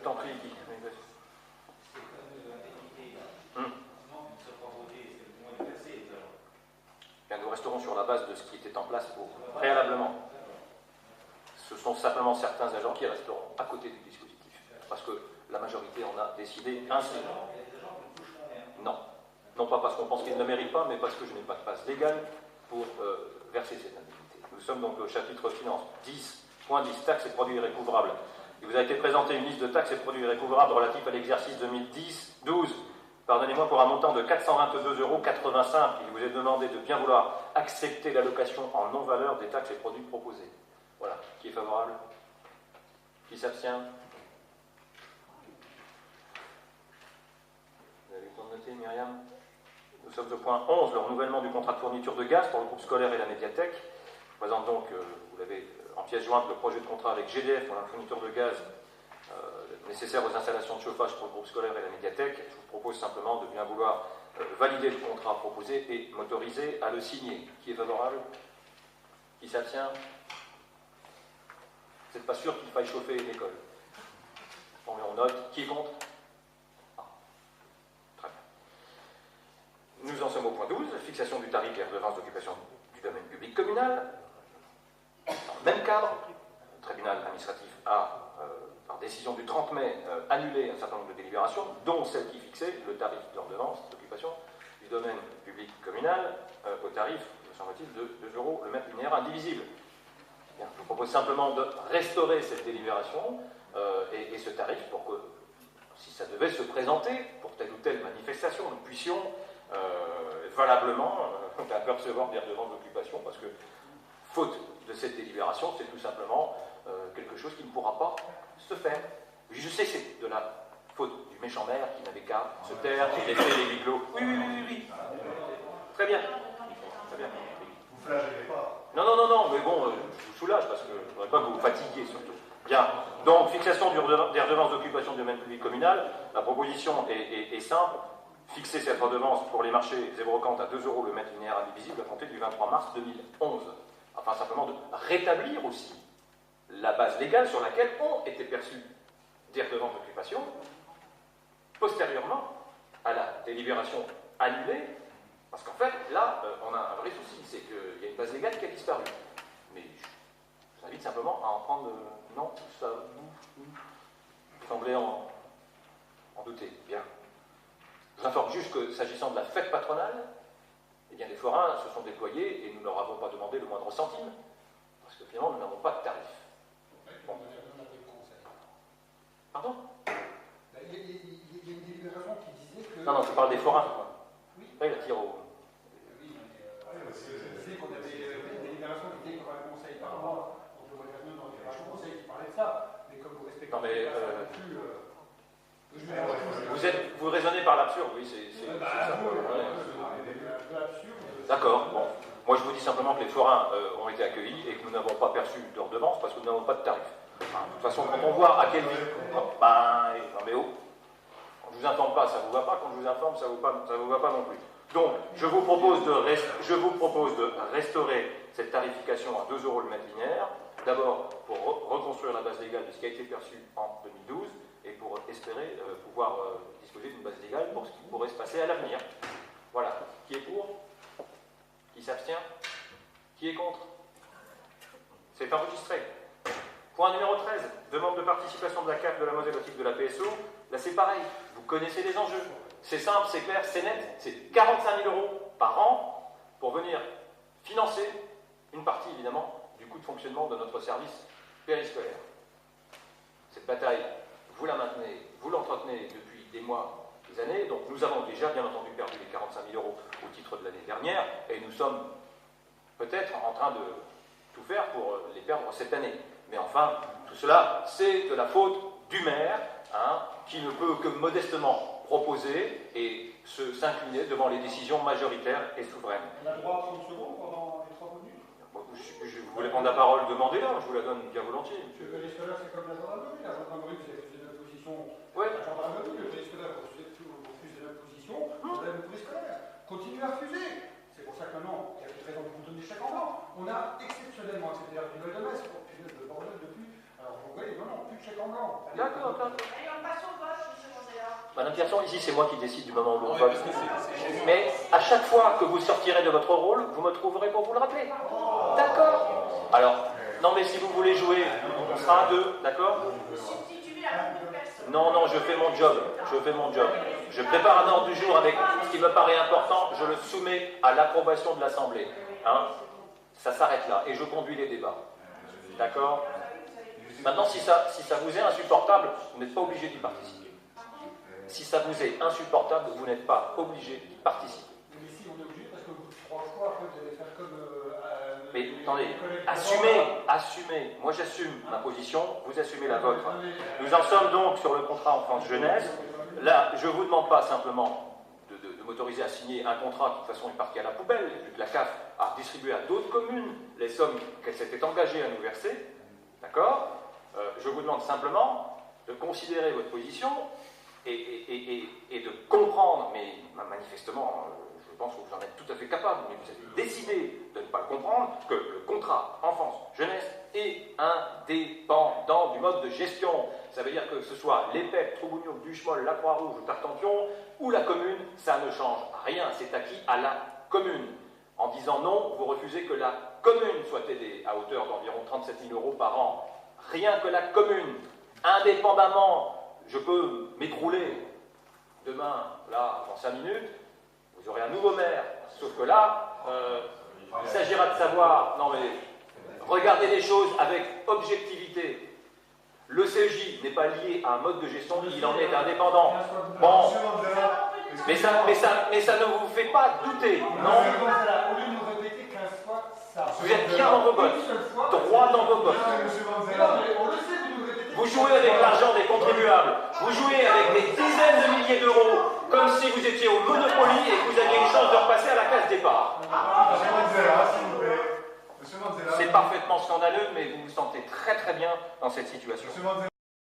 t'en prie, Guy. Bien, nous resterons sur la base de ce qui était en place préalablement. Ce sont simplement certains agents qui resteront à côté du dispositif. Parce que la majorité en a décidé ainsi. Non. Non pas parce qu'on pense qu'ils ne le méritent pas, mais parce que je n'ai pas de base légale pour verser cette indemnité. Nous sommes donc au chapitre finance 10.10, taxes et produits irrécouvrables. Il vous a été présenté une liste de taxes et produits irrécouvrables relatifs à l'exercice 2010-12. Pardonnez-moi, pour un montant de 422,85 €. Il vous est demandé de bien vouloir accepter l'allocation en non-valeur des taxes et produits proposés. Voilà. Qui est favorable? Qui s'abstient? Vous avez eu le temps de noter, Myriam? Nous sommes au point 11, le renouvellement du contrat de fourniture de gaz pour le groupe scolaire et la médiathèque. Je présente donc, vous l'avez en pièce jointe, le projet de contrat avec GDF pour la fourniture de gaz nécessaire aux installations de chauffage pour le groupe scolaire et la médiathèque. Je vous propose simplement de bien vouloir valider le contrat proposé et m'autoriser à le signer. Qui est favorable? Qui s'abstient? Vous n'êtes pas sûr qu'il faille chauffer l'école? On met en note. Qui est contre? Très bien. Nous en sommes au point 12, la fixation du tarif des redevances d'occupation du domaine public communal. Dans le même cadre, le tribunal administratif a, par décision du 30 mai, annulé un certain nombre de délibérations, dont celle qui fixait le tarif de redevance d'occupation du domaine public communal au tarif, me semble-t-il, de 2 € le mètre linéaire indivisible. Bien, je vous propose simplement de restaurer cette délibération et ce tarif pour que, si ça devait se présenter pour telle ou telle manifestation, nous puissions valablement apercevoir des redevances d'occupation, parce que, faute de cette délibération, c'est tout simplement quelque chose qui ne pourra pas se faire. Je sais que c'est de la faute du méchant maire qui n'avait qu'à se taire et laisser les huis clos. Oui. Très bien. Très bien. Vous flagellez pas. Non, mais bon, je vous soulage parce que je ne voudrais pas que vous vous fatiguiez surtout. Bien, donc fixation des redevances d'occupation du domaine public communal. La proposition est simple. Fixer cette redevance pour les marchés zébrocantes à 2 € le mètre linéaire indivisible à compter du 23 mars 2011. Afin simplement de rétablir aussi la base légale sur laquelle ont été perçues des redevances d'occupation postérieurement à la délibération annulée. Parce qu'en fait, là, on a un vrai souci, c'est qu'il y a une base légale qui a disparu. Mais je vous invite simplement à en prendre... non, ça vous semblait en douter. Bien. Je vous informe juste que, s'agissant de la fête patronale, eh bien, les forains se sont déployés et nous ne leur avons pas demandé le moindre centime, parce que finalement, nous n'avons pas de tarif. Bon. Pardon? Il y a une délibération qui disait que... Non, je parle des forains. Oui. Là, il attire au... disait qu'on avait une délibération qui disait qu'il y aurait un conseil par mois. Donc le voyage dans le conseil qui parlait de ça. Mais comme vous respectez non, mais, plus... vous raisonnez par l'absurde, oui, c'est ça. D'accord, bon. Moi, je vous dis simplement que les forains ont été accueillis et que nous n'avons pas perçu de redevance parce que nous n'avons pas de tarif. Enfin, de toute façon, quand on voit à quel niveau... non, mais oh, quand je vous informe pas, ça vous va pas. Quand je vous informe, ça vous va pas non plus. Donc, je vous propose de restaurer cette tarification à 2 € le mètre linéaire. D'abord, pour reconstruire la base légale de ce qui a été perçu en 2012 et pour espérer pouvoir disposer d'une base légale pour ce qui pourrait se passer à l'avenir. Voilà. Qui est pour? Qui s'abstient? Qui est contre? C'est enregistré. Point numéro 13. Demande de participation de la CAF, de la Moselle au titre de la PSO. Là, c'est pareil. Vous connaissez les enjeux. C'est simple, c'est clair, c'est net. C'est 45 000 € par an pour venir financer une partie, évidemment, du coût de fonctionnement de notre service périscolaire. Cette bataille, vous la maintenez, vous l'entretenez depuis des mois, des années. Donc, nous avons déjà, bien entendu, perdu les 45 000 € au titre de l'année dernière et nous sommes peut-être en train de tout faire pour les perdre cette année. Mais enfin, tout cela, c'est de la faute du maire, qui ne peut que modestement proposer et s'incliner devant les décisions majoritaires et souveraines. On a le droit à 30 secondes pendant les 30 minutes. Vous voulez prendre la parole, demandez-la, je vous la donne bien volontiers. Le périscolaire, c'est comme la gendarmerie. La gendarmerie, vous avez refusé de notre position. Ouais. La gendarmerie, le périscolaire, vous refusez de notre position. Vous avez le périscolaire. Continuez à refuser. C'est pour ça que maintenant, il y a une raison de vous donner chaque enfant. On a exceptionnellement accepté la nouvelle de Metz, pour le bordel depuis Alors, oui, non, plus de chèque en blanc. D'accord. Allez, on passe au vote, monsieur Mandela. Madame Pierson, ici c'est moi qui décide du moment où l'on vote. Mais à chaque fois que vous sortirez de votre rôle, vous me trouverez pour vous le rappeler. D'accord? Alors, non mais si vous voulez jouer, on sera à deux, d'accord? Substituer à beaucoup de personnes. Non, je fais mon job. Je prépare un ordre du jour avec ce qui me paraît important, je le soumets à l'approbation de l'Assemblée. Hein? Ça s'arrête là, et je conduis les débats. D'accord? Maintenant, si ça vous est insupportable, vous n'êtes pas obligé d'y participer. Si ça vous est insupportable, vous n'êtes pas obligé d'y participer. Mais si on est obligé, parce que au bout de 3 fois, après, vous allez faire comme. Mais attendez, assumez. Moi j'assume ma position, vous assumez la vôtre. Nous en sommes donc sur le contrat enfance-jeunesse. Là, je ne vous demande pas simplement de m'autoriser à signer un contrat qui de toute façon est parti à la poubelle, vu que la CAF a distribué à d'autres communes les sommes qu'elle s'était engagée à nous verser. D'accord? Je vous demande simplement de considérer votre position et de comprendre, mais manifestement, je pense que vous en êtes tout à fait capable, mais vous avez décidé de ne pas le comprendre, que le contrat enfance-jeunesse est indépendant du mode de gestion. Ça veut dire que ce soit l'EPEP, Troubounioux, Duchemol, la Croix-Rouge ou Tartampion, ou la commune, ça ne change rien, c'est acquis à la commune. En disant non, vous refusez que la commune soit aidée à hauteur d'environ 37 000 € par an. Rien que la commune, indépendamment, je peux m'écrouler demain, là, dans 5 minutes, vous aurez un nouveau maire. Sauf que là, il s'agira de savoir, non mais, regardez les choses avec objectivité. Le CEJ n'est pas lié à un mode de gestion, il en est indépendant. Bon, mais ça ne vous fait pas douter, non? Au lieu de nous répéter 15 fois ça. Vous êtes bien dans vos bottes, droit dans vos bottes. Vous jouez avec l'argent des contribuables, vous jouez avec des dizaines de milliers d'euros, comme si vous étiez au Monopoly et que vous aviez une chance de repasser à la case départ. C'est parfaitement scandaleux, mais vous vous sentez très très bien dans cette situation.